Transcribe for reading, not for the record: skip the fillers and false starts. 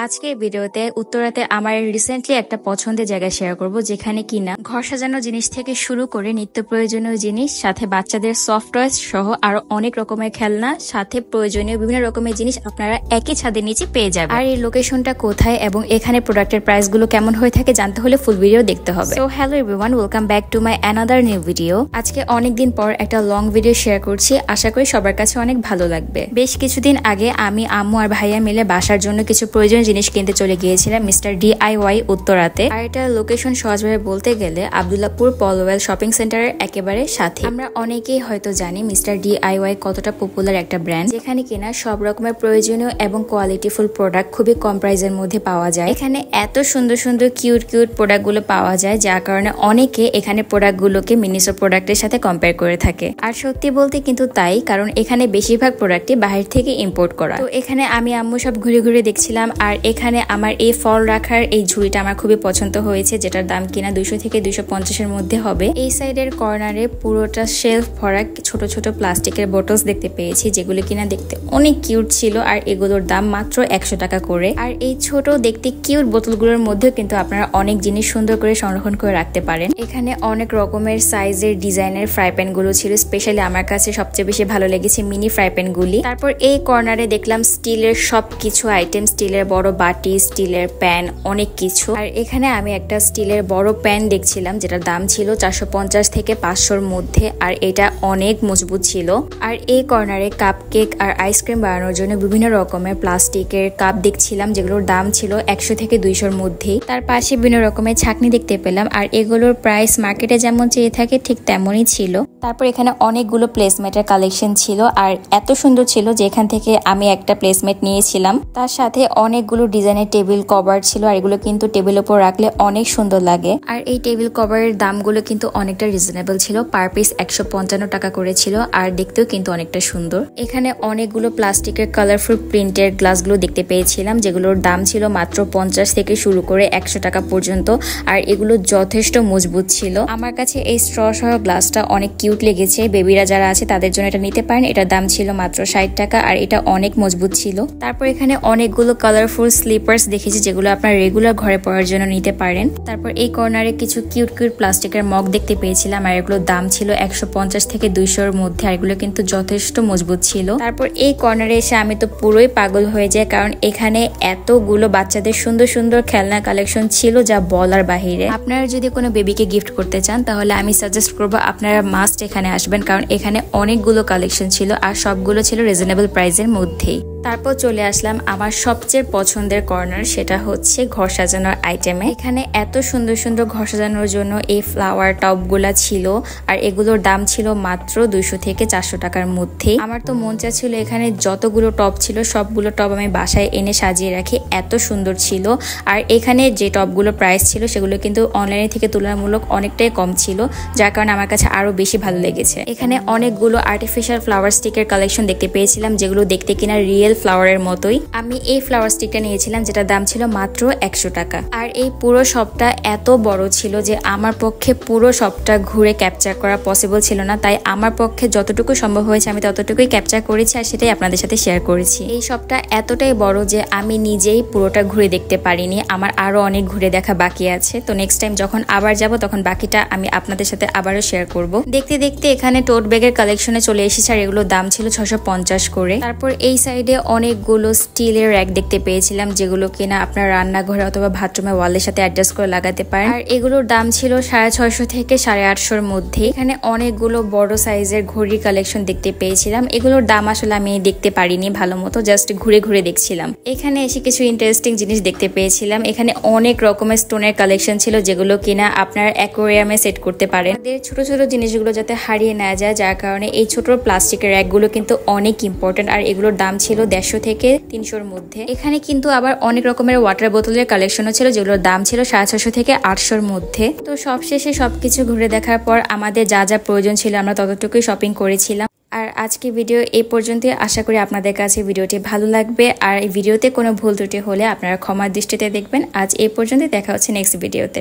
আজকের ভিডিওতে উত্তরাতে আমার রিসেন্টলি একটা পছন্দের জায়গা শেয়ার করব, যেখানে কিনা ঘর সাজানো জিনিস থেকে শুরু করে নিত্য প্রয়োজনীয় জিনিস, সাথে বাচ্চাদের সফট টয়েস সহ আরো অনেক রকমের খেলনা, সাথে প্রয়োজনীয় বিভিন্ন রকমের জিনিস আপনারা একই ছাদের নিচে পেয়ে যাবেন। আর এই লোকেশনটা কোথায় এবং এখানে প্রোডাক্টের প্রাইস গুলো কেমন হয়ে থাকে জানতে হলে ফুল ভিডিও দেখতে হবে। So hello everyone, welcome back to my another new video. আজকে অনেকদিন পর একটা লং ভিডিও শেয়ার করছি, আশা করি সবার কাছে অনেক ভালো লাগবে। বেশ কিছুদিন আগে আমি, আম্মু আর ভাইয়া মিলে বাসার জন্য কিছু প্রয়োজনীয় জিনিস কিনতে চলে গিয়েছিলাম মিস্টার DIY উত্তরাতে। আর এটা লোকেশন সহজভাবে বলতে গেলে আব্দুল্লাহপুর পলওয়েল শপিং সেন্টারের একেবারে সাথে। আমরা অনেকেই হয়তো জানি মিস্টার DIY কতটা পপুলার একটা ব্র্যান্ড, যেখানে কিনা সব রকমের প্রয়োজনীয় এবং কোয়ালিটিফুল প্রোডাক্ট খুবই কম প্রাইসের মধ্যে পাওয়া যায়। এখানে এত সুন্দর সুন্দর কিউট প্রোডাক্ট গুলো পাওয়া যায়, যার কারণে অনেকে এখানে প্রোডাক্ট গুলোকে মিনিসো প্রোডাক্টের সাথে কম্পেয়ার করে থাকে। আর সত্যি বলতে কিন্তু তাই, কারণ এখানে বেশিরভাগ প্রোডাক্টই বাহির থেকে ইম্পোর্ট করা। তো এখানে আমি আম্মু সব ঘুরে ঘুরে দেখছিলাম, আর এখানে আমার এই ফল রাখার এই ঝুড়িটা আমার খুবই পছন্দ হয়েছে, যেটার দাম কিনা 200 থেকে 250-এর মধ্যে হবে। এই সাইডের কর্নারে পুরোটা শেলফ ভরা ছোট ছোট প্লাস্টিকের বোটলস দেখতে পেয়েছি, যেগুলো কিনা দেখতে অনেক কিউট ছিল, আর এগুলোর দাম মাত্র 100 টাকা করে। আর এই ছোট দেখতে কিউট বোতলগুলোর মধ্যে কিন্তু আপনারা অনেক জিনিস সুন্দর করে সংরক্ষণ করে রাখতে পারেন। এখানে অনেক রকমের সাইজের ডিজাইনের ফ্রাই প্যান গুলো ছিল, স্পেশালি আমার কাছে সবচেয়ে বেশি ভালো লেগেছে মিনি ফ্রাই প্যান গুলি। তারপর এই কর্নারে দেখলাম স্টিলের সবকিছু আইটেম, স্টিলের বড় বাটি, স্টিলের প্যান, অনেক কিছু। আর এখানে আমি একটা স্টিলের বড় প্যান দেখছিলাম, যেটার দাম ছিল 450 থেকে 500-র মধ্যে, আর এটা অনেক মজবুত ছিল। আর এই কর্নারে কাপ কেক আর আইসক্রিম বানানোর জন্য বিভিন্ন রকমের প্লাস্টিকের কাপ দেখছিলাম, যেগুলোর দাম ছিল 100 থেকে 200-র মধ্যেই। তার পাশে বিভিন্ন রকমের ছাঁকনি দেখতে পেলাম, আর এগুলোর প্রাইস মার্কেটে যেমন চেয়ে থাকে ঠিক তেমনই ছিল। তারপর এখানে অনেকগুলো প্লেসমেটের কালেকশন ছিল, আর এত সুন্দর ছিল যে এখান থেকে আমি একটা প্লেসমেট নিয়েছিলাম। তার সাথে অনেকগুলো ডিজাইনের টেবিল কভার ছিল, আর এগুলো কিন্তু টেবিল উপর রাখলে অনেক সুন্দর লাগে। আর এই টেবিল কভারের দামগুলো কিন্তু অনেকটা রিজনেবল ছিল, পার পিস 155 টাকা করে ছিল, আর দেখতেও কিন্তু অনেকটা সুন্দর। এখানে অনেকগুলো প্লাস্টিকের কালারফুল প্রিন্টের গ্লাসগুলো দেখতে পেয়েছিলাম, যেগুলোর দাম ছিল মাত্র 50 থেকে শুরু করে 100 টাকা পর্যন্ত, আর এগুলো যথেষ্ট মজবুত ছিল। আমার কাছে এই স্ট্র সহ গ্লাসটা অনেক কিউট লেগেছে, বেবিরা যারা আছে তাদের জন্য এটা নিতে পারেন। এটার দাম ছিল মাত্র 60 টাকা, আর এটা অনেক মজবুত ছিল। তারপর এখানে অনেকগুলো কালারফুল স্লিপার্স দেখেছি, যেগুলো আপনার রেগুলার ঘরে পরার জন্য নিতে পারেন। তারপর এই কর্নারে কিছু কিউট প্লাস্টিকের মগ দেখতে পেয়েছিলাম, আর এগুলোর দাম ছিল 150 থেকে 200-র মধ্যে, আর এগুলো কিন্তু যথেষ্ট মজবুত ছিল। তারপর এই কর্নারে এসে আমি তো পুরোই পাগল হয়ে যাই, কারণ এখানে এতগুলো বাচ্চাদের সুন্দর সুন্দর খেলনা কালেকশন ছিল যা বলার বাহিরে। আপনারা যদি কোনো বেবিকে গিফট করতে চান, তাহলে আমি সাজেস্ট করবো আপনারা মাস্ট এখানে আসবেন, কারণ এখানে অনেকগুলো কালেকশন ছিল, আর সবগুলো ছিল রিজনেবল প্রাইসের মধ্যেই। তারপর চলে আসলাম আমার সবচেয়ে পছন্দের কর্নার, সেটা হচ্ছে ঘর সাজানোর আইটেমে। এখানে এত সুন্দর সুন্দর ঘর সাজানোর জন্য এই ফ্লাওয়ার টব গুলা ছিল, আর এগুলোর দাম ছিল মাত্র 200 থেকে 400 টাকার মধ্যে। আমার তো মন চাচ্ছিল এখানে যতগুলো টব ছিল সবগুলো টব আমি বাসায় এনে সাজিয়ে রাখি, এত সুন্দর ছিল। আর এখানে যে টবগুলো প্রাইস ছিল সেগুলো কিন্তু অনলাইনে থেকে তুলনামূলক অনেকটাই কম ছিল, যার কারণে আমার কাছে আরো বেশি ভালো লেগেছে। এখানে অনেকগুলো আর্টিফিশিয়াল ফ্লাওয়ার স্টিকের কালেকশন দেখতে পেয়েছিলাম, যেগুলো দেখতে কিনা রিয়েল ফ্লাওয়ারের মতোই। আমি এই ফ্লাওয়ার স্টিকটা নিয়েছিলাম, যেটার দাম ছিল মাত্র 100 টাকা। আর এই পুরো শপটা এত বড় ছিল যে আমার পক্ষে পুরো শপটা ঘুরে ক্যাপচার করা পসিবল ছিল না, তাই আমার পক্ষে যতটুকু সম্ভব হয়েছে আমি ততটুকুই ক্যাপচার করেছি, আর সেটাই আপনাদের সাথে শেয়ার করেছি। এই শপটা এতটাই বড় যে আমি নিজেই পুরোটা ঘুরে দেখতে পারিনি, আমার আরো অনেক ঘুরে দেখা বাকি আছে। তো নেক্সট টাইম যখন আবার যাব তখন বাকিটা আমি আপনাদের সাথে আবারও শেয়ার করব। দেখতে দেখতে এখানে টোট ব্যাগের কালেকশনে চলে এসেছে, আর এগুলোর দাম ছিল 650 করে। তারপর এই সাইডে অনেকগুলো স্টিলের র্যাক দেখতে পেয়েছিলাম, যেগুলো কিনা আপনার রান্নাঘরে অথবা বাথরুমে ওয়ালের সাথে অ্যাডজাস্ট করে লাগাতে পারেন, আর এগুলোর দাম ছিল 650 থেকে 850-র মধ্যে। এখানে অনেকগুলো বড় সাইজের ঘড়ির কালেকশন দেখতে পেয়েছিলাম, এগুলোর দাম আসলে আমি দেখতে পারিনি ভালো মতো, জাস্ট ঘুরে ঘুরে দেখছিলাম। এখানে এসে কিছু ইন্টারেস্টিং জিনিস দেখতে পেয়েছিলাম, এখানে অনেক রকমের স্টোনের কালেকশন ছিল, যেগুলো কিনা আপনার অ্যাকোয়ারিয়ামে সেট করতে পারেন। ছোট ছোট জিনিসগুলো যাতে হারিয়ে না যায়, যার কারণে এই ছোট প্লাস্টিকের র্যাকগুলো কিন্তু অনেক ইম্পর্টেন্ট, আর এগুলোর দাম ছিল 150 থেকে 300-র মধ্যে। এখানে কিন্তু আবার অনেক রকমের ওয়াটার বোতলের কালেকশনও ছিল, যেগুলোর দাম ছিল 650 থেকে 800-র মধ্যে। তো সবশেষে সবকিছু ঘুরে দেখার পর আমাদের যা যা প্রয়োজন ছিল আমরা ততটুকুই শপিং করেছিলাম। আর আজকে ভিডিও এই পর্যন্তই। আশা করি আপনাদের কাছে ভিডিওটি ভালো লাগবে, আর এই ভিডিওতে কোনো ভুল ত্রুটি হলে আপনারা ক্ষমার দৃষ্টিতে দেখবেন। আজ এই পর্যন্তই, দেখা হচ্ছে নেক্সট ভিডিওতে।